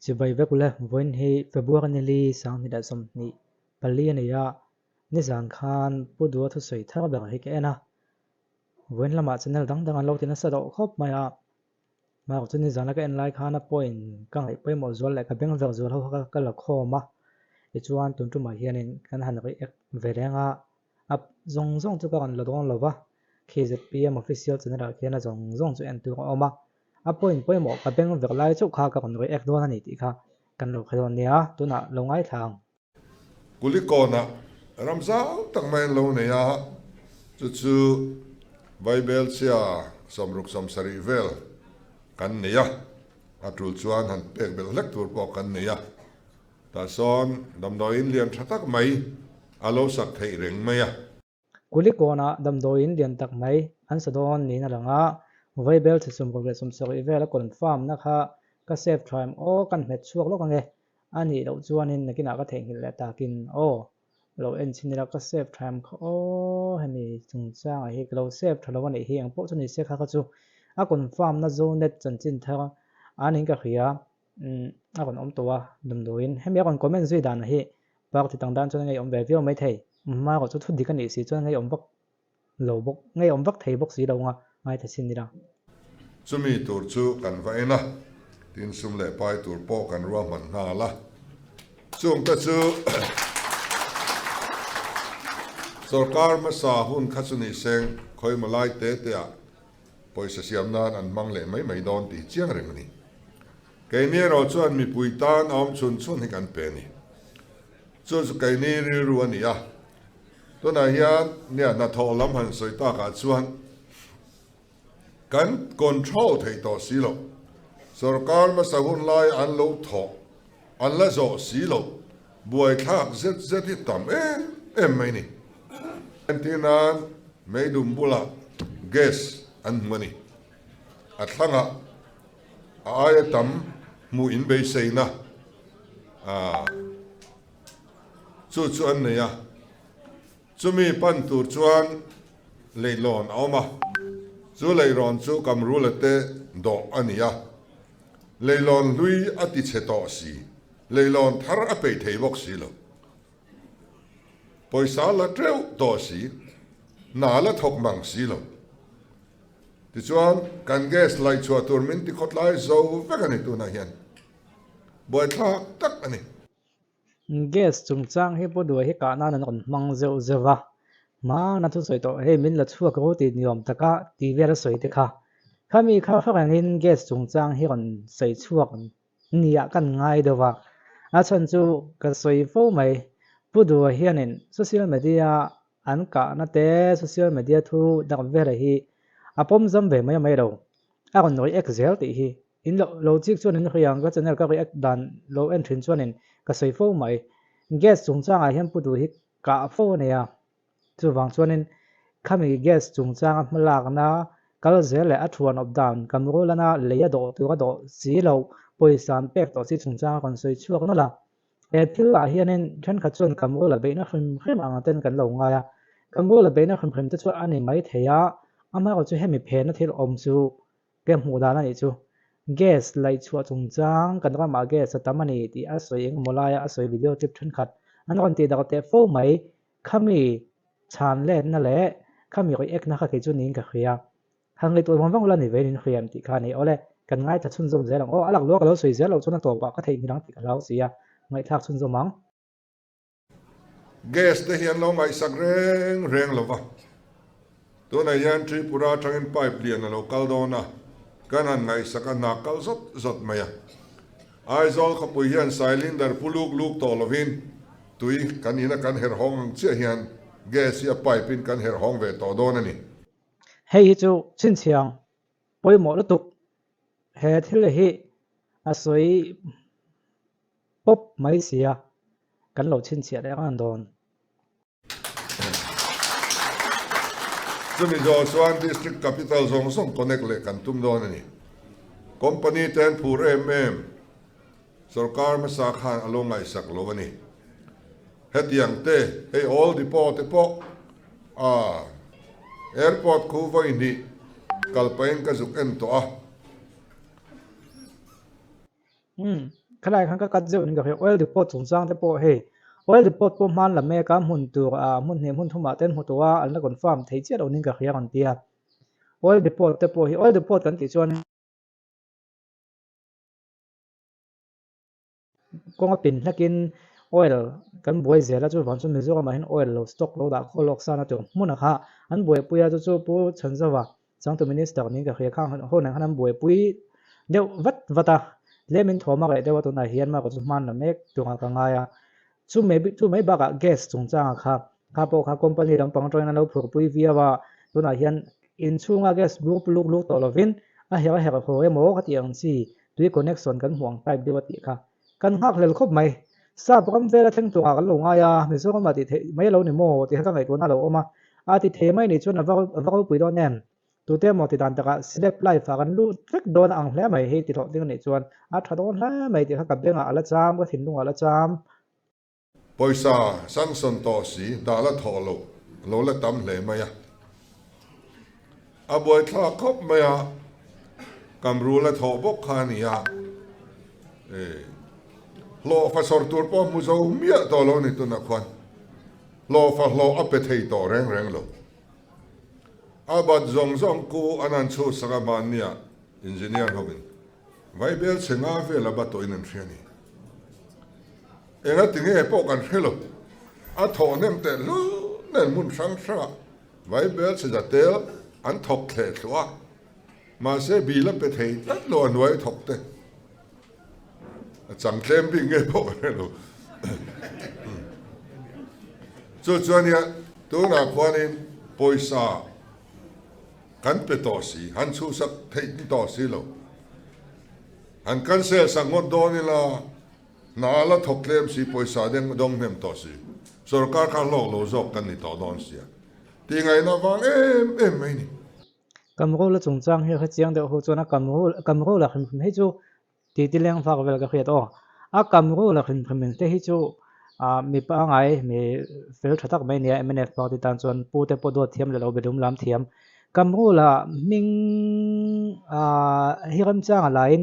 chỉ vậy với kula voin hi February ni sang ni da som ni pali ni ya ni zang khan pu du thu soi tha ba hi ke na voin lama channel dang dang an lo tin sa do khop maya ma ko chuni zana ka en lai khana point kang ai poi mo zol la ka beng ver zol ho ka la kho ma e chuan tun tu ma hianin kan han ri ek verenga ap zong zong chu ka kan la don lo wa KZPM official channel khiana zong zong chu en tu oma a point poi mo ka beng ver lai chu kha ka kan ri ek don ani ti kha kan lo khadon nia tuna longai thang kulikona ramzal tak mai lo ne ya chu bible sia somruk som sari vel kan ne ya atul chuan han pek bel lek tur po kan ne ya ta son dam doin lian thatak mai alo sak thei reng mai ya kulikona damdoin lian tak mai an sadon ni na langa Bible se sum progress sum sari vela confirm na kha ka save time o kan met chuak lo kange ani lo chuanin nakina ka theng hil la takin o lo en chinira ka save time kha o hemi chungchang a hi lo save thalo ani hi ang po chuni se kha chu a confirm na zo net chan chin tha anin ka khia a kon om towa damdoin hemi kon comment zui dan hi pak ti tang dan chuan ngai om ve vio mai thei ma ko chu thu dik ani si chuan ngai om bak lo bok ngai om bak thei bok si lo nga ngai tha sin nira chumi tur chu kan va ena tin sum le pai tur po kan ruam man na la chung ta chu sarkar ma sa hun khachuni seng khoi malai te te a poisa siam nan an mang le mai mai don ti chiang reng ni ke ni ro chuan mi pui tan om chun chun hi kan pe ni chu chu ke ni ri ru ani ya to na hian nia na tho lam han soi ta ka chuan kan control thei to si lo sarkar ma sa hun lai an lo tho an la zo si lo buai thak zet zet hi tam em mai ni antinan meidum bula gas an mani atlanga ayatam mu in be seina chu chu an ne ya chumi pan tur chuan leilon awma chu leiron chu kamru late do ania leilon lui ati cheto si leilon thar a pe thei bok si lo poisa la treu to si na la thok mang si lo ti chuan kan gas lai chua tur min ti khot lai zo vekani tu na hian boy thak tak ani gas chungchang hi po du hi ka na nan kon mang zeu zewa ma na thu soi to he min la chuak ro ti niom taka ti ver soi te kha khami kha phang in gas chungchang hi kon sei chuak nia kan ngai dewa a chan chu ka soi fo mai pu du hianin social media an ka na te social media thu dak ver hi apom zam ve mai mai ro a kon noi excel ti hi in logic chuan in khriang ka channel ka react dan low and thin chuan in ka soi fo mai gas chungchang a hian pu du hi ka fo ne ya chu wang chuan in khami gas chungchang a hmalak na kal zel le a thuan of down kamro lana leya do tu ka do si lo poisan pek to si chungchang kon soi chuak no la e thil a hianin than kha chuan kamro la beina khim khim anga ten kan lo nga ya kamro la beina khim khim te chu ani mai theya ama ko chu hemi phe na thil om chu ke hmu da na ni chu gas lai chua chungchang kan ra ma gas tamani ti a soi eng molaya a soi video clip than khat an kon ti da te fo mai khami chan le na le khami ko ek na kha ke chu ning ka khia hang le to mong wang la ni ve nin khiam ti kha ni ole kan ngai ta chun zom zelang o alak lo ka lo soi zelo chuna to ba ka thei hirang ti ka lo sia ngai thak chun zomang gas te hian lo ngai sak reng reng lo wa to na yan tripura tangin pipeline lo kal do na kanan ngai sak na kal zot zot maya ai zol kha pu hian cylinder puluk luk to lovin tui kanina kan her hong che hian gas ya pipe in kan her hong ve to do na ni hei chu chin chiang poi mo la tuk he thil hi a soi pop mai sia kan lo chin chia le an don chumi zo chuan district capital zong song connect le kan tum do na ni company ten phur sarkar ma sa khan alongai sak lo ani hetiang te hey all depot te po airport khu voi ni kalpain ka zuk en to a khalai khan ka kat zeu ning ka he oil depot chung chang te po he oil depot po man la me ka mun tur mun ne mun thuma ten hu towa an la confirm thei chet oning ka khiang an tia oil depot te po hi oil depot kan ti chuan konga pin hnakin oil kan buai zela chu van chu mizoram a hin oil lo stock lo da kholok sana tu muna kha an buai puya chu pu chanzawa changtu minister ning ka khia khang ho na han buai pui deu vata lemin thoma ga dewa tu na hian ma ko chu man na mek tu nga ka nga ya chu mai ba ga gas chung chang kha po kha company ram pang toina lo phur pui via wa tu na hian in chunga gas luk luk luk to lovin a hera ho emo ka tiang chi tui connection kan huang type dewa ti kha kan hak lel khop mai sa program vela theng tu ga lo nga ya mi so ma ti mai lo ni mo ti ha ngai tu na lo oma a ti the mai ni chun va pui do nem tu te mo ti dan ta ka select life fa kan lu trek don ang hle mai he ti tho ding ni chuan a tha don hle mai ti ha ka benga ala cham ka thin lunga ala cham poisa sanction to si da la tholo lo la tam le maya a boy thla khop maya kamru la tho bok khania lo fa sor tur po mu zo mia to lo ni tu na kwan lo fa lo ape thei to reng reng lo abat zong zong ku anan chu saka mania engineer hobin vai bel chenga ve la ba to in an thani enga tinge po kan thelo a tho nem te lu nen mun sang sa vai bel se da tel an thok the thwa ma se bi la pe thei tat lo an wai thok te chẳng thêm bị nghe bộ này rồi cho nên tôi là quan niệm bồi sa cán bị tỏ xí hắn chú sắc thấy tỏ xí rồi hắn cán xe sang ngọn đó này là nã là thọc lên xí bồi sa đem đông nem tỏ xí rồi cả khăn lộc lộc dọc cán này tỏ đón xí thì ngày nào vang em mấy nè cầm gỗ là chung chang he chiang de ho chona cầm gỗ là khim he chu ti leng phak vel ka khiat o a kam ro la khin khin te hi chu mi pa ngai mi fel thatak mai nia mnf pa ti tan chon pu te podo thiam le lo bedum lam thiam kam ro la ming hi ram chang lain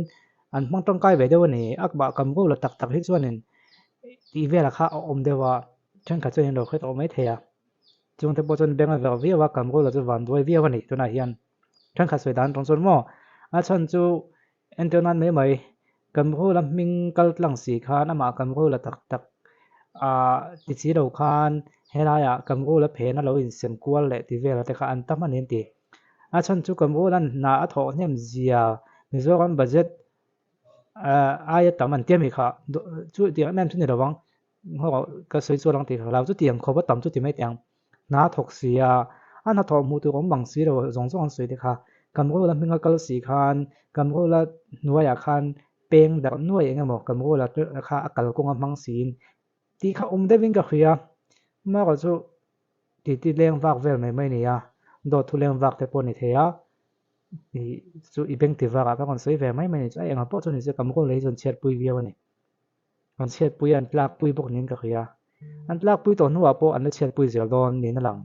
an mang tong kai ve dew ni akba kam ro la tak tak hi chuanin ti vela kha om dewa than kha chen lo khet o mai theya chung te po chon benga ver vi wa kam ro la chu van doi vi wa ni tuna hian than kha soi dan tong chon mo a chan chu entonan mai cầm ro la ming kal tlang si khan ama cầm ro la tak ti chi lo khan hela ya cầm ro la phe na lo in sem kwal le ti vela te kha an tam anin ti a chan chu cầm ro lan na a tho nem zia mizoram budget ai tam an tiam hi kha chu ti nam chu ni rawang ho ka soi chu lang ti kha lau chu tiang kho ba tam chu ti mai tiang na thok sia an ha tho mu tu rom bang si ro zong zong soi te kha cầm ro la ming kal si khan cầm ro la nuaya khan peng da nuai enga mo kam ro la kha akal ko ngamang sin ti kha devin ka khia ma ko chu ti leng vak vel mai ni ya do thu leng vak te pon ni the ya i chu i beng ti vaka ka kon soi ve mai ni chu enga po chu ni se kam ko le jon chet pui vi wa ni an chet pui an tlak pui bok nin ka khia an tlak pui to nuwa po an chet pui zel don ni na lang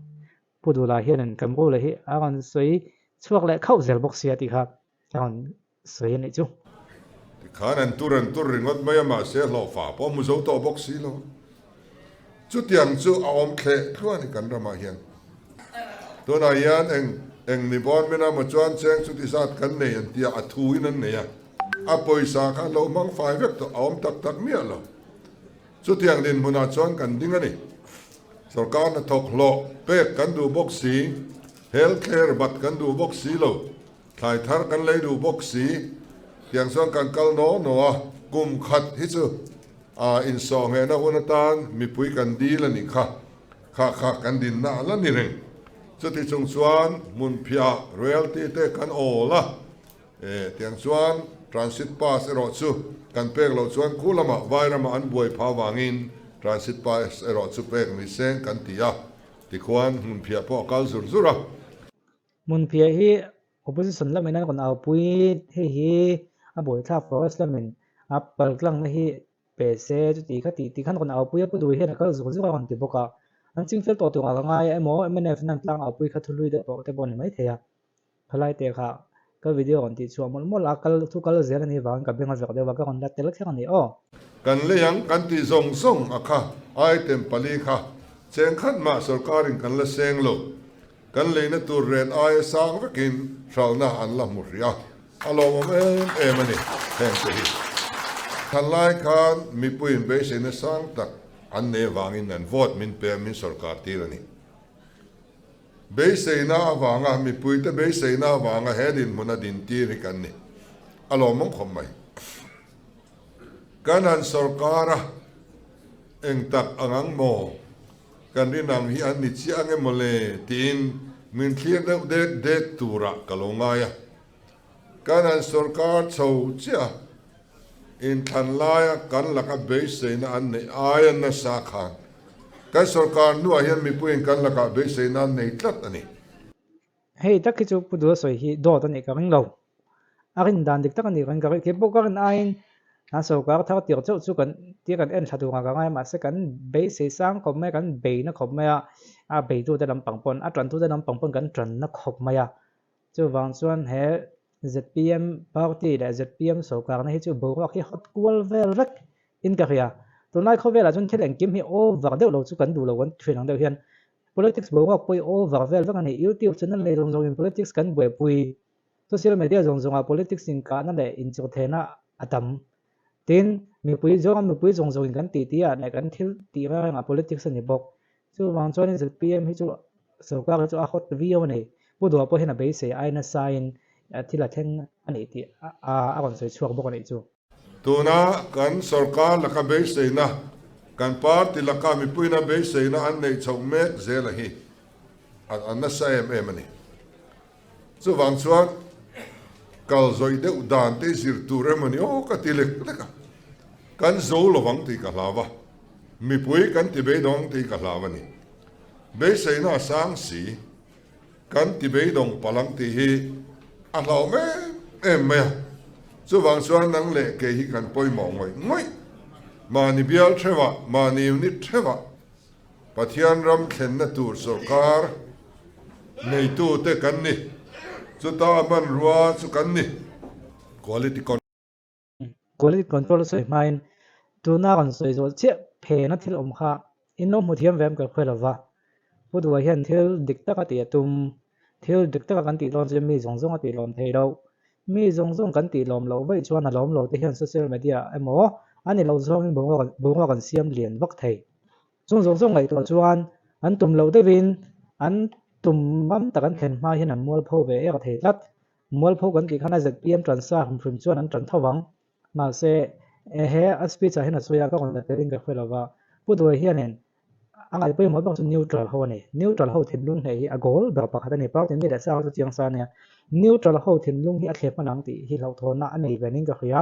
pu du la hian an kam ko le hi a kon soi chuak le khau zel bok sia ti kha kon soi ni chu khán anh tur ringot mấy mà sẽ lo phá bỏ một số to bốc xí lo chút tiền chú ôm khe luôn thì cần ra mà hiền tôi nói hiền anh ni bọn mình làm một chuyện xem chút thì sát cần này anh tia thui nên này à bồi sa khá lâu mang phải việc tôi ôm tak mía lo chút tiền đến một chuyện cần đi ngay sở can nó thọc lo pe cần đủ bốc xí healthcare bát cần đủ bốc xí lo thay thar cần lấy đủ bốc xí tiếng xuân cần câu nó cùng khát hết chứ in song hè nó hôn tan mi pui cần đi là nị khá cần đi na là nị rừng cho thì chung xuân mun pia royalty te cần ổ la tiếng xuân transit pass rồi chứ cần pek lo xuân cú là mà vai ra mà ăn buổi phá vangin transit pass rồi chứ pek mi sen cần tia thì quan mun pia po kal zur ra mun pia hi opposition la menan kon au pui hi a boi tha forest la men a pal tlang na hi pe se chu ti khan kon au pui pu du he na kal zu kon ti boka an ching fel to nga ngai emo mnf nan tlang au pui kha thului de po te bon mai theya khalai te kha cái video còn tí chua một là cái thu cái gì này vào cái bên ngoài việc đều cái còn đặt telek cái này kan leyang kan ti zong zong akha item pali kha cheng khat ma sarkarin kan la seng lo kan leina tur ren ai sang vakin thalna an la muria alo em ani thank you than lai khan mi puin be se na sang tak an ne wangin an vote min pe min sarkar ti rani be se na wanga mi pui te be se na wanga hedin muna din ti ri kan ni alo mong khom mai kanan sarkara eng tak angang mo kan ri nang hi an ni chi ange mole tin min thlir de tura kalongaya kanan sarkar chau chia in than laya kan laka base na an nei ayan na sa khan kan sarkar nu ahian mi puin kan laka base na nei tlat ani hey tak ki chu pu du soi hi do ta ni ka ring lo akin dan dik tak ani kan ka ke bo ka kan ain na so ka thao tiok chu chu kan ti kan en thadu nga ka ngai ma se kan be se sang ko me kan be na khop me a be tu te lam pang pon a tran tu te lam pang pon kan tran na khop me ya chu wang chuan he ZPM party da ZPM so ka na hi chu bo ka hi hot kual vel rek in ka ria tu nai kho vela chun thil eng kim hi over deuh lo chu kan du lo kan thrin ang deuh hian politics bo ka pui over vel vang ani YouTube channel le rong rong in politics kan bwe pui social media rong rong a politics in ka na le in chu thena atam tin mi pui rong rong in kan ti ti a ne kan thil ti ra nga politics ani bok chu wang chuan in ZPM hi chu so ka chu a hot video nei pu do po hena be se ai na sign thila theng ani ti a kon soi chuak bok ani chu tuna kan sarkar laka base na kan party laka mi puina base na an nei chau mek zela hi an na sa em ani chu wang chuan kal zoi de udan te zir ture mani o ka tilek leka kan zo lo wang ti ka lawa mi pui kan ti be dong ti ka lawa ni base na sang si kan ti be dong palang ti hi a law me em me chu wang chuan nang le ke hi kan poi mong ngoi ma ni bial thewa ma ni ni thewa pathian ram thlen na tur sarkar nei tu te kan ni chu ta man ruwa chu kan ni quality control soi main tu na kan soi zo che phe na thil om kha in no mu thiam vem ka khwelawa pu du hian thil dik ta ka ti tum thil dik ta kan ti lon che mi zong zong a ti lom thei do mi zong zong kan ti lom lo vai chuan a lom lo te hian social media emo ani lo zong in bo kan siam lian vak thei zong zong ngai to chuan an tum lo te vin an tum mam ta kan thlen ma hian an mual pho ve ka thei lat mual pho kan ti khana ZPM transfer hum chuan an tran thawang ma se he a speech a hian a soya ka kon la te ring ka khwelawa pu du hian en angai poi mo bang chu neutral ho ni neutral ho thin lung nei a gol ba pakhat ani pau tin mi da sa chu chiang sa ne neutral ho thin lung hi a thlep manang ti hi lo thon na ani vening ka khia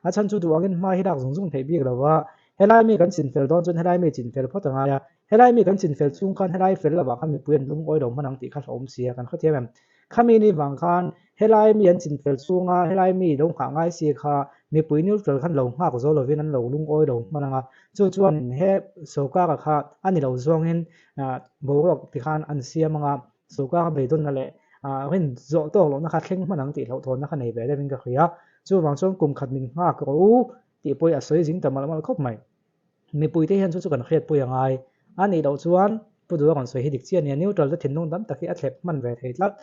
a chan chu du angin ma hi dak zung zung thei bi lawa helai mi kan chin fel don chun helai mi chin fel photanga ya helai mi kan chin fel chung kan helai fel lawa kan mi puan lung oi do manang ti kha om sia kan khatia mem khami ni wang khan helai mi an chin fel chunga helai mi dong kha ngai si kha mi pui neutral khan lo nga ko zo lo vin an lo lung oi do mananga chu chuan he so ka kha ani lo zong hin bo rok ti khan an siamanga so ka be don na le hin zo to lo na kha thleng manang ti lo thon na kha nei be devin ka khia chu wang chong kum khat min nga ko ti poi a soi jing tamal mal khop mai mi pui te hian chu kan khriat pui angai ani lo chuan pu du kan soi hi dik chian ya neutral da thin nong dam taki a thlep man ve thei tlat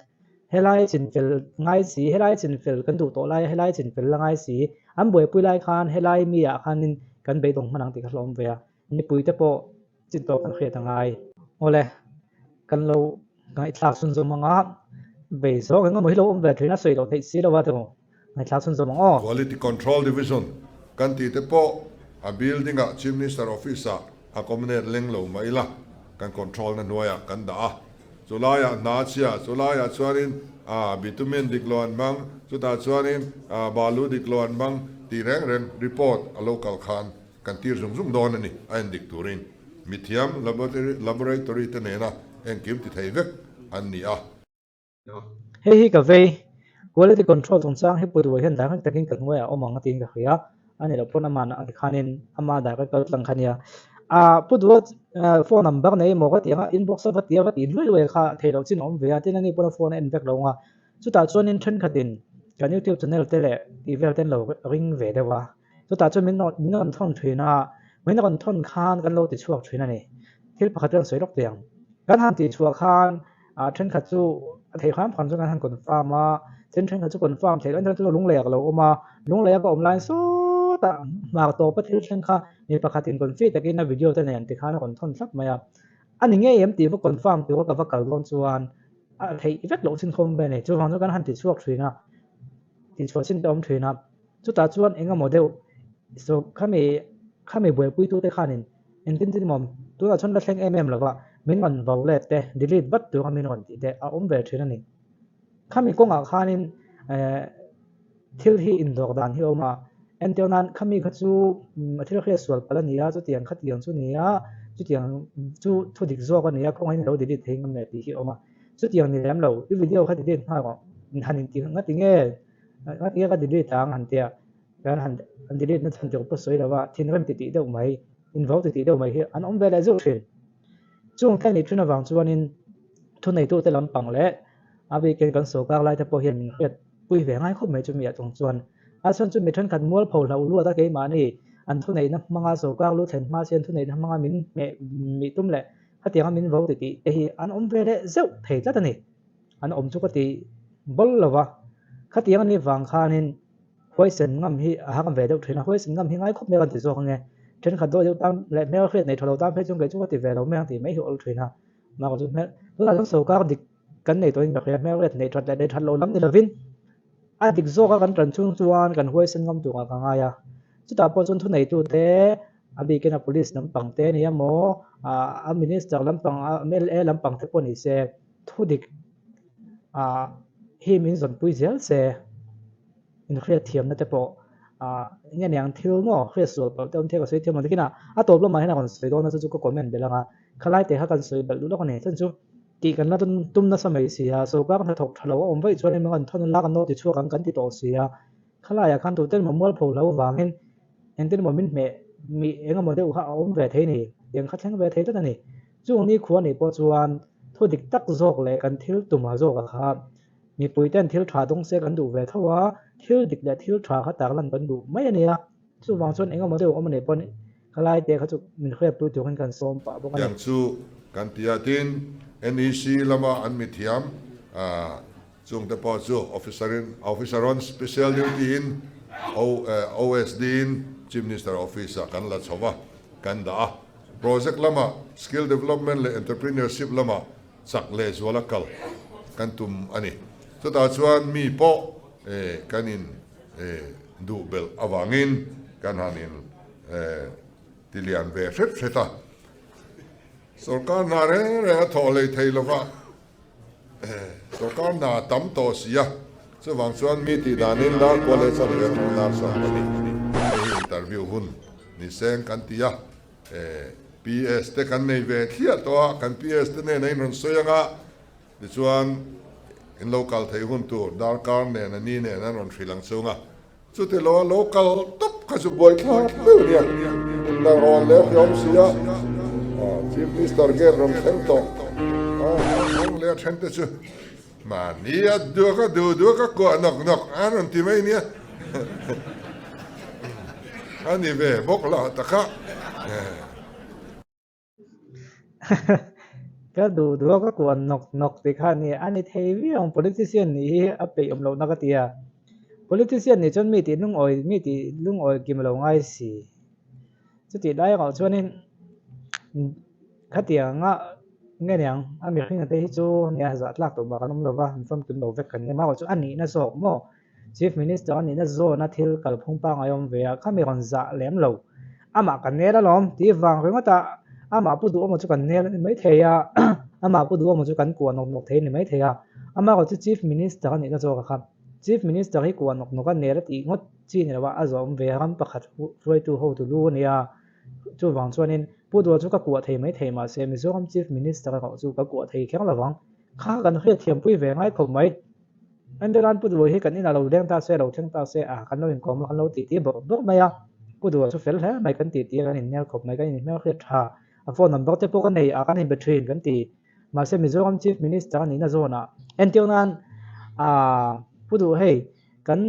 helai chin fel ngai si helai chin fel kan du to lai helai chin fel langai si am boi pui lai khan helai mi a khanin kan be dong manang ti kha hlom ve mi pui te po chin to kan khriat angai ole kan lo ngai thlak sun zo manga be zo kan mo hi lo om ve thina soi lo thei si lo wa te mo ngai thlak sun zo manga quality control division kan ti te po a building a chief minister office a community leng lo mai la kan control na noya kan da zulaya na chia zulaya chuanin bitumen dikloan bang chuta chuanin balu dikloan bang ti reng reng report a local khan kan tir zung zung don ani ain dik turin mithiam laboratory te nena en kim ti thei vek an ni a hi ka ve quality control tong chang hi pu du hian da kan takin kan ngoya omang tin ka khia ani lo pon ama na khanin ama da ka kal tlang khania pu du phone number nei mo ka tianga inbox of tia ka ti loi loi kha thei lo chin om ve tin ani pon phone en vek lo nga chu ta chuan in then khatin kan YouTube channel te le TV ten lo ring ve dewa chu ta chu min on thon thina min on thon khan kan lo ti chuak thina ni thil pakhat ran soi lok tiang kan han ti chuak khan then khat chu thei kham khan chu kan han confirm ma then khat chu confirm thei kan chu lung lek lo ma lung lek ko online so ta ma to pa thil then kha ni pakhatin confirm takin na video te nen ti khan kon thon sak maya ani nge em ti bo confirm ti ko ka va kal gon chuan thei vet lo sin khom be ne chu hang chu kan han ti chuak thina ti chuak sin dom thina chu ta chuan enga model so khami boi pui tu te khanin en tin tin mom tu la chon la thleng lawa min man vo le te delete bat tu khamin on ti te a ve thina ni khami konga khanin thil hi in dog dan hi oma en tionan khami kha chu thil khre sual pala nia chu tiang khat tiang chu nia chu tiang chu thu dik zo ka nia khong hin lo delete thei ngam ne ti hi oma chu tiang ni lem lo i video kha delete ha ko hanin ti ngati nge ngati ka delete tang han tia kan han delete na chan jok pa soi lawa thin rem ti deuh mai involve ti deuh mai hi an ve la zo thin chung kan ni thuna wang chuan in thu nei tu te lam pang le abi ken kan so kak lai te po hian het pui ve ngai khop mai chu mi a chung chuan a chuan chu mi than khat mual phol lau lu ta ke ma ni an thu nei na manga so kak lu then ma sian thu nei na manga min mi tum le hatiang min vo ti te hi an ve le zo thei ta ni an chu ka ti bol lawa khatiang ni wang khanin hoisen ngam hi a kam ve deuh thina hoisen ngam hi ngai khop me kan ti zo nge then khat do tam le me khret nei tholo tam phe chung ke chu ka ti ve lo me ti mai hi ol thina ma ko chu me la so ka dik kan nei to in ba khret me khret nei that le that lo lam ni lovin a dik zo ka kan tran chung chuan kan hoisen ngam tu ka nga ya chu ta po chun thu nei tu te abi ken a police nam pang te ni amo a minister lam pang a MLA lam pang te po ni se thu dik hi min zon pui zel se in khriat thiam na te po nge nyang thil mo khriat sol pa ton the ka sei thiam ma dikina a top lo ma hena kon sei do na chu ko comment belanga khalai te ha kan sei bel lu lo kan ne chan chu ti kan na tum na samai sia so ka kan thok thalo om vai chuan ma kan thon la kan no ti chu kan ti to sia khalai a kan tu ten ma mol pho lo wangin en ten mo min me mi enga mo de ha om ve the ni yang kha thang ve the ta ni chu ni khuan ni po chuan thu dik tak zok le kan thil tu ma zo ka kha mi pui ten thil tha dong se kan du ve thawa thil dik le thil tha kha tak lan kan du mai ania chu wang chuan enga mo de om ne pon khalai te kha chu min khre pu tu kan som pa bo kan yang chu kan tiatin NEC lama an mi thiam chung te po chu officer on special duty in OSD in chief minister office kan la chowa kan da project lama skill development le entrepreneurship lama chak le zwala kal kan tum ani chu ta chuan mi po kanin du bel awangin kan hanin tilian ve theta sarkar na re thole thei lova sarkar na tam to sia chu wang chuan mi ti danin da college of na sa ni interview hun ni seng kan tia PS te kan nei ve thia to kan PS te nei non soyanga ni chuan in local thei hun tu dar kar ne na ni ne na non thrilang chunga chu te lo local top ka chu boy thla tu nia na ron le yom sia chief minister ge rom thento ong le thente chu ma nia du ka ko nok anon ti mai nia ani ve bok la ta kha ka du ka ko nok ti kha ni ani thei wi ong politician ni a pe om lo na ka tia politician ni chon mi ti lung oi kim lo ngai si chu ti dai ko chuan in khatia nga nge nyang a mi khing te hi chu nia za tlak to ba kan lo ba fam kim lo ve kan ma ko chu ani na sok mo chief minister ani na zo na thil kal phung pa ngayom ve a khami ron za lem lo ama kan ne da lom ti wang ringa ta ama pu du mo chu kan ne mai theya ama pu du mo chu kan ko nok the ni mai theya ama ko chu chief minister ani na zo ka kham chief minister hi ko nok kan ne ra ti ngot chi ne wa azom ve ram pakhat roi tu ho tu lu nia chu wang chuan in pu du chu ka ko thei mai thei ma se mizoram chief minister ka chu ka ko thei khang lawang kha kan hre thiam pui ve ngai khom mai andaran pu du hi kan ina lo leng ta se lo theng ta se kan lo in kom kan lo ti bo maya pu du chu fel he mai kan ti kan in nel khop mai kan in mel khre tha a phone number te po kan nei a kan in between kan ti ma se mizoram chief minister ni na zona entionan pu du hei kan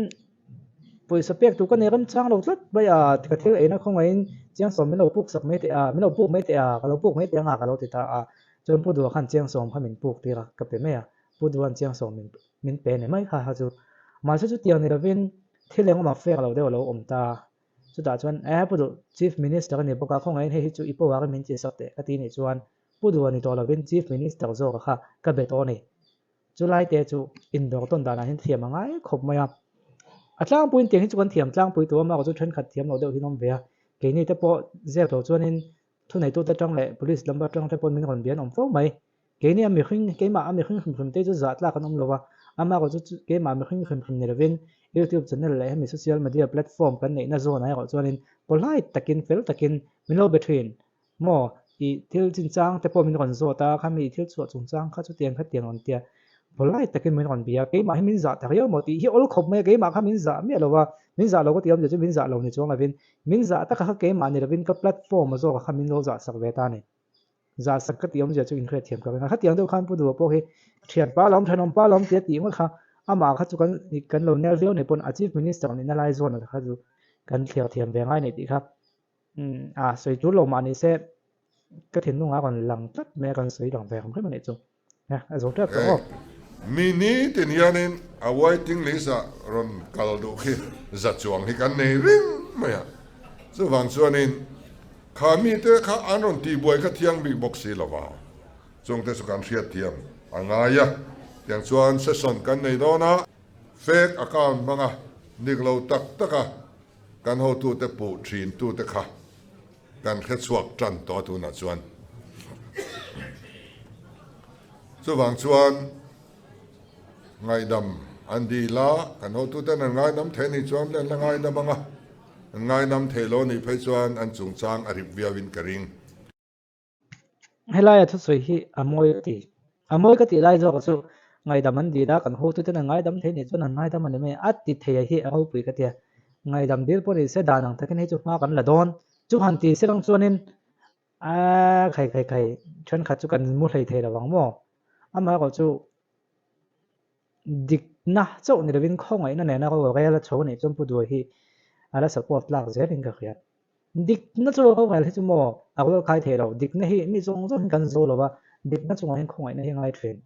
pui sapek tu kan eram chang lo tlat bai a ka thil e na khong in chiang som min lo puk sak me te a min lo puk me te a ka lo puk me te nga ka lo ti ta a chon pu du khan chiang som khamin puk ti ra ka pe me a pu du an chiang som min pe ne mai ha chu ma chu tiang ni ravin thil eng ma fe lo de lo om ta chu ta chuan a pu du chief minister ni boka khong in he chu ipo wa min chi sak te ka ti ni chuan pu du ani to lovin chief minister zo ka kha ka be to ni chu lai te chu indoor ton da na hin thiam ngai khop mai a atlang puin tiang hi chu kan thiam tlang pui to ma ko chu then khat thiam lo deuh hi nom ve ke ni te po zel to chuan in thu nei tu ta tang le police number tang te pon min kon bian om fo mai ke ni ami khing ke ma ami khing khum te chu za tla kan om lo wa ama ko chu ke ma ami khing khum ni ravin YouTube channel le mi social media platform kan nei na zo na ko chuan in polite takin fel takin min lo between mo i thil chin chang te po min kon zo ta khami thil chu chung chang kha chu tiang on tia polai takin min kon bia ke ma min za ta yo mo ti hi ol khop me ke ma kha min za me lo wa min za lo ko tiam je min za lo ni chong avin min za ta kha ke ma ni ravin ka platform zo kha min lo za sak ve ta ni za sak ka tiam je chu in kre thiam ka kha tiang do khan pu du po he thiat pa lom thanom pa lom te ti ma kha ama kha chu kan lo nel view ni pon chief minister ni na lai zone kha chu kan thiar thiam ve ngai ni ti kha soi chu lo ma ni se ka thin nu nga kon lang tat me kan soi dang ve kham kham ni chu na zo ta ko mini tin hianin a waiting list a ron kaldu khi za chuang hi kan nei ring maya chu wang chuanin khami te kha anon ti boy kha thiang big box si lawa chung te su kan riat thiam angaya tiang chuan session kan nei dona fake account manga niklo tak taka kan ho tu te pu thin tu te kha kan khe chuak tran to tu na chuan chu wang chuan ngai dam andi la kan ho tu ten ngai dam the ni chuan le ngai dam anga ngai dam the lo ni phei chuan an chung chang arip viawin karing helai thu soi hi amoi ka ti lai zo ka chu ngai dam an di da kan ho tu ten ngai dam the ni chuan ngai dam ani me at ti the hi a ho pui ka tia ngai dam dil po ni se da nang takin hi chu ma kan la don chu han ti se lang chuanin khai chuan kha chu kan mu hlei the la wang mo ama ko chu dik na chaw ni ravin khong ai na ne na ko ga la chaw ni chom pu du hi ala support lak je ring ka khiat dik na chaw ko ga le chu mo a ko khai the ro dik na hi mi chong chong kan zo lo ba dik na chung ai khong ai na hi ngai thren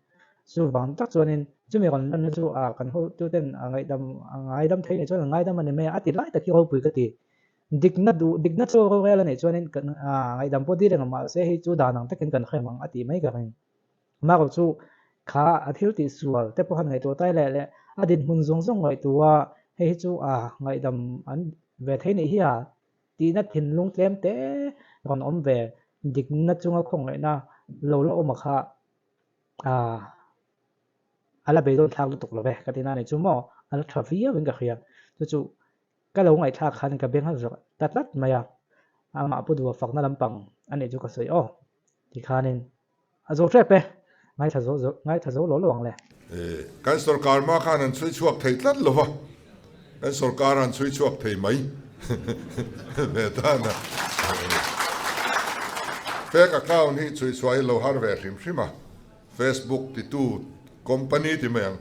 chu wang tak chuanin chu me kon na chu kan ho tu ten ngai dam thei ni chu ngai dam ani me ati lai ta ki ho pui ka ti dik na chaw ko ga la ni chuanin ngai dam po di reng ma se hi chu da nang takin kan khai mang ati mai ka ring ma ko chu kha athil ti sual te po han ngai to tai le adin hun zong zong ngai tuwa hei chu ngai dam an ve thei ni hi ti na thin lung tlem te ron om ve dik na chunga khong ngai na lo om kha ala be don thak tuk lo ve ka ti na ni chu mo ala trafia wing ka khia chu ka lo ngai thak khan ka beng ha zo tat maya ama pu du fak na lampang ani chu ka soi ti khanin azo tre pe ngay thà dấu lỗ luồng lẹ cái sarkar ma khan an chui chuak thei tlat lova cái sarkar an chui chuak thei mai ve ta na fake account hi chui chuai lo har ve hrim hrima Facebook ti tu company ti meng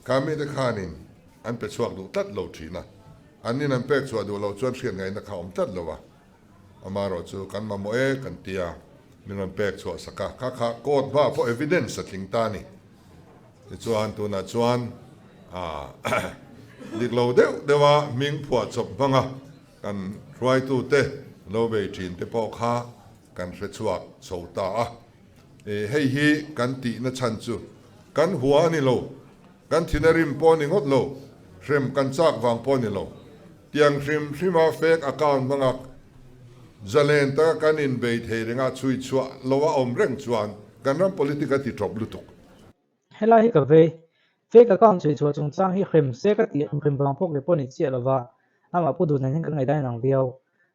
kami de khanin an pe chuak du tlat lo thina anin an pek chuak du lo chuan hrian ngai na khawm tlat lova amaro chu kan ma mo e kan tia mình pek chuak saka kha court ba for evidence atling ta ni chuan tu na chuan dik lo dewa ming phua chop banga kan roi tu te lo be thin te po kha kan hre chuak so ta hei hi kan ti na chan chu kan huwa ni lo kan thinarim po ni ngot lo rem kan chak wang po ni lo tiang hrim fake account banga zalen ta kan in be the renga chui chua lowa om reng chuan kan ram politica ti drop lutuk helai hi ka ve fake account chui chu chung chang hi khem se ka ti khem bang phok le po ni che lova ama pu du na hin ka ngai dai nang viau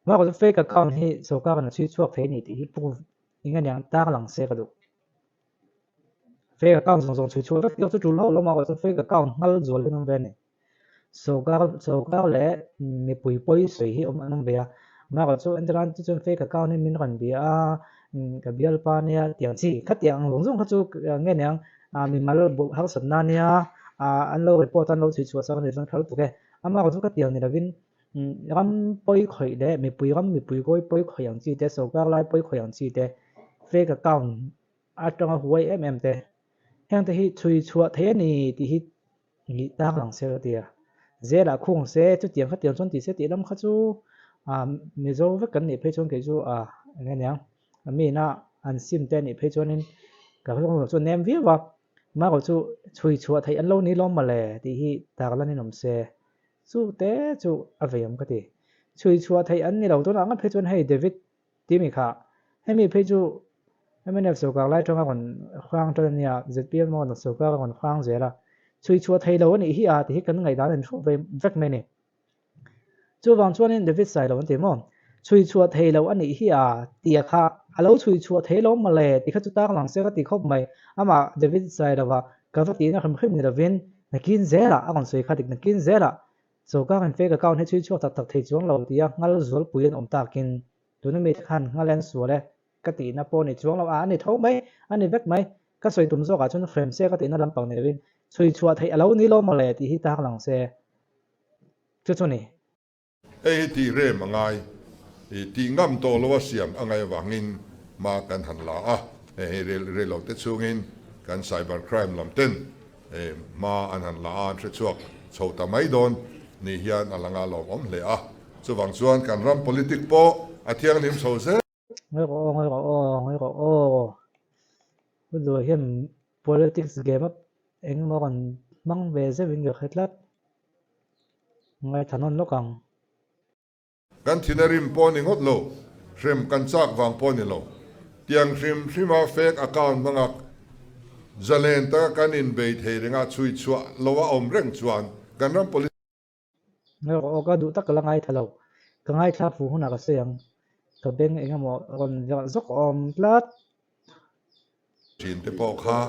ma ko fake account hi so ka na chui chuak the ni ti hi pu inga nyang ta lang se ka du fake account song chui chuak ka chu lo ma ko fake account ngal zol le nang ve ni so ka le mi pui soi hi om anang ve ma ko chu entran chu fake account ni min ran bia ka bial pa nia tiang chi kha tiang long zong kha chu nge nyang mi mal bu hal san na nia an lo report an lo chui chu sang ni sang thal tu ke ama ko chu ka tiang ni da win ram poi khoi de mi pui ram mi pui goi poi khoi yang chi te so ka lai poi khoi yang chi te fake account a tong a huai te hang te hi chui chua the ni ti hi ni tak lang se ti a ze la khung se chu tiang kha tiang chon ti se ti lam kha chu mi zo ve kan ni phe chon ke chu nge nyang mi na an sim te ni phe chon in ka ko chu nem vi wa ma ko chu chui chua thei an lo ni lom ma le ti hi tak la ni nom se chu te chu a ve yam ka ti chui chua thei an ni lo to na nga phe chon hei David ti mi kha hei mi phe chu MNF so ka lai tong kon khang to nia ZPM mo so ka kon khang je la chui chua thei lo ni hi a ti kan ngai dan thu ve vek me ni chu wang chuan in David sai lo ti mo chui chua thei lo ani hi a ti kha alo chui chua thei lo ma le ti kha chu tak lang se ka ti khop mai ama David sai lo wa ka va ti na kham khim ni da vin na kin ze la a kon soi kha dik na kin ze la so ka kan fake account he chui chua tak tak thei chuang lo ti a ngal zol puin om takin tu na mi khan ngalen su le ka ti na po ni chuang lo a ni tho mai ani vek mai ka soi tum zo ka chun frame se ka ti na lampang ni vin chui chua thei alo ni lo ma le ti hi tak lang se chu chu ni ei ti re mangai ti ngam to lo wa siam angai wangin ma kan han la a re lo te chungin kan cyber crime lam ten ma an han la an tre chuak chho ta mai don ni hian alanga lo om le a chuwang chuan kan ram politic po athiang lim chho se ngoi ko bu lo hian politics game up eng mo kan mang ve se wing ge khetlat ngai thanon lokang kan thinarim po ni ngot lo rem kan chak wang po ni lo tiang rim fake account mangak zalen ta kan in be thei renga chui chua lowa om reng chuan kan ram politic ngoi ko ka du tak la ngai thalo ka ngai thla fu huna ka seyang ka beng eng mo kon zok om plat chin te po kha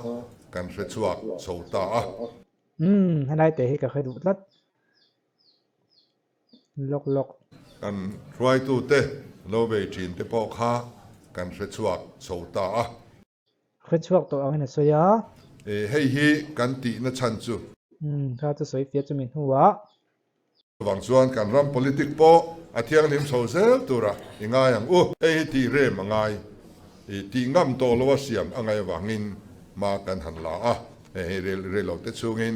kan re chuak chho ta a hanai te hi ka khai du plat lok kan ruai tu te lo be chin te po kha kan re chuak chho ta a khai chuak to ang na soya hei hi kan ti na chan chu ka tu soi fia chu min huwa wang chuan kan ram politic po athiang lim chho se tura inga yang ei ti re mangai ti ngam to lo wa siam angai wangin ma kan han la a re lo te chungin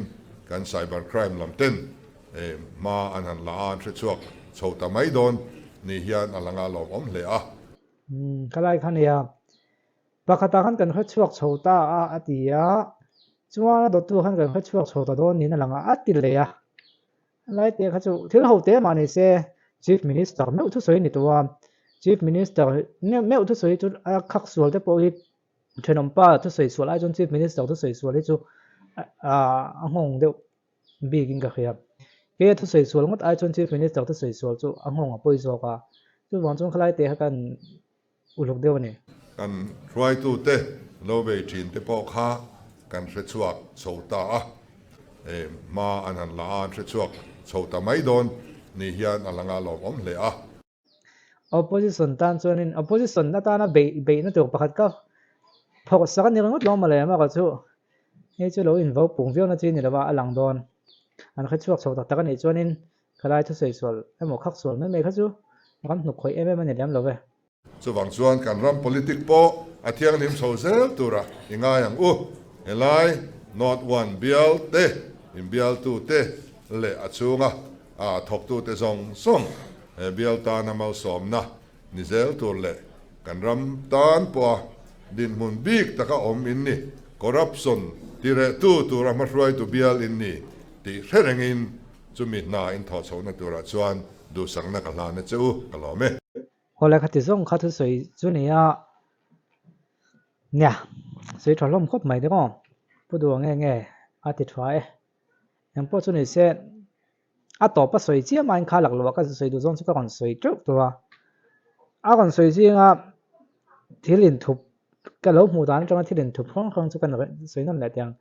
kan cyber crime lam ten ma an han la an tre chuak chho ta mai don ni hian alanga lo om le a kalai khan ya pakhata khan kan khai chuak chhota a atia chuan do tu khan kan khai chuak chhota don ni na langa atil le ya lai te kha chu thil ho te mani se chief minister me thu soi ni to chief minister ne me thu soi chu a khak sual te po hi thenom pa thu soi sual ai chon chief minister thu soi sual hi chu a ngong deuh bigin ka khia ke thu soi sual ngot ai chon chief minister thu soi sual chu a ngong a poi zo ka chu wang chon khlai te ha kan uluk deuh ni kan ruai tu te lo be chin te po kha kan re chuak chho ta a ma an han la an re chuak chho ta mai don ni hian alanga lo om le a opposition tan chuanin opposition na ta na be na tur pakhat ka phok sakan ni ngot lo ma le ma ka chu he chu lo involve pung veo na chi ni lawa alang don an kha chuak chho ta kan ni chuanin khalai thu sei sual emo khak sual me kha chu kan hnuk khoi em ani lam lo ve chuwang chuan kan ram politic po athiang lim chho se tura inga yang elai not one bial te in bial tu te le achunga thok tu te zong song bial ta na mau som na nizel tur le kan ram tan po din mun big taka om in ni corruption tire tu rama ruai tu bial in ni ti herengin chumi na in tho chho na tura chuan du sang na kala na chu kalome hola khati zong kha thu sei chu ni ya nya sei thalom khop mai de ko pu du nge a ti thwai em po chu ni se a to pa soi chi man kha lak lo ka soi du zong chu ka kon soi tru to a kon soi chi nga thilin thup ka lo mu dan chang thilin thup khong chu kan soi nam la tyang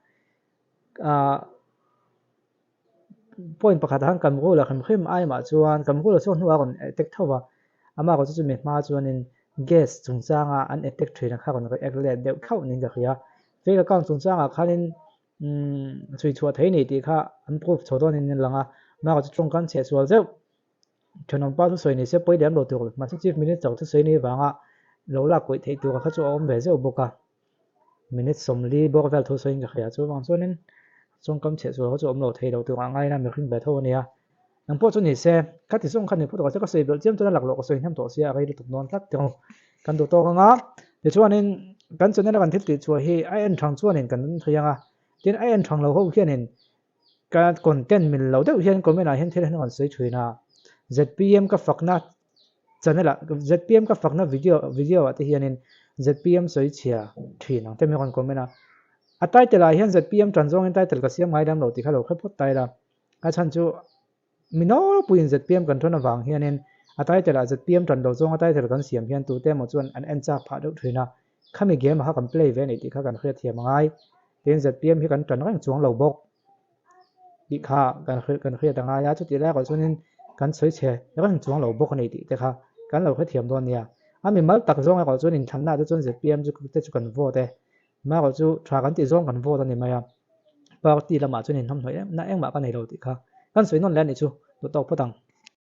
point pakhat han kam ro la khim ai ma chuan kam ro chu hnuwa kon tek thawa ama ko chu mi ma chuan in gas chung changa an attack thina kha kon ek le deuh khau ning ga khia fake account chung changa khanin chui chua thấy này thì kha an proof cho đó nên langa mà có trong căn chế số dấu cho nó bao số này sẽ bơi điểm đầu tiên mà chief minute chọn số này vanga lâu là quậy thấyตัวเขาจะอมแบบเจ้าบุกอะ minute สมรีบอกว่าทุกส่วนก็ขยายตัวบางส่วนนั้นtrong căn chế sốเขาจะอมเราthấy đầu tiênง่ายนะไม่ขึ้นแบบเท่านี้นังพวกส่วนนี้เสียคัดที่ส่งคันนี้พวกตัวก็เสียเบลเจียมตัวนั้นหลักหลักส่วนที่ทำตัวเสียอะไรถูกนอนทัดเดียวกันตัวโตกันอ่ะเดี๋ยวช่วงนี้กันส่วนนั้นกันที่ติดช่วยให้ไอ้อันทางส่วนนี้กันนั่นคือยังอ่ะที่ไอ้อันทางเราเขาเขียนเห็นการคอนเทนต์มันเราได้เขียนก็ไม่น่าเห็นที่นั่นกันสวยช่วยนะ ZPM ก็ฝักนะจะนี่แหละ ZPM ก็ฝักนะวิดีโอที่เขียนเห็น ZPM สวยเชียทีนะแต่ไม่คนก็ไม่น่าอัตใต้แต่ละเห็น ZPM ตรันจงเห็นใต้แต่ละเสียงไม่ดำเราที่เขาเราแค่พูดใต้ละอาจารย์จูมีน้อยปุ่น ZPM กันทุนวางเฮียนเองอัตราแต่ละ ZPM จันโดจงอัตราแต่ละกันเสียงเฮียนตัวเต็มหมดส่วนอันเอ็นจากผ่าดุถุยนะข้ามีเกมมาหากันเพลย์เวนอีกข้ากันเครียดเทียมง่ายเรื่อง ZPM ที่กันจันก็ยังจวงเหล่าบกอีกข้ากันเครียดต่างๆจุดที่แรกก็ส่วนนึงกันสวยเฉยแล้วก็ยังจวงเหล่าบกคนอีกแต่ข้ากันเหล่าเครียดเทียมตัวเนี้ยมีมาตักจงก็ส่วนนึงทันหน้าจุด ZPM จุดกันโวแต่มาก็จุดทรากันที่จงกันโวตอนนี้มาปกติละมาส่วนนึงทำหน่อยน่าเอ็งมากันในเราติข้ากันสวยนนแล้วนี่จูตัวโตพอตัง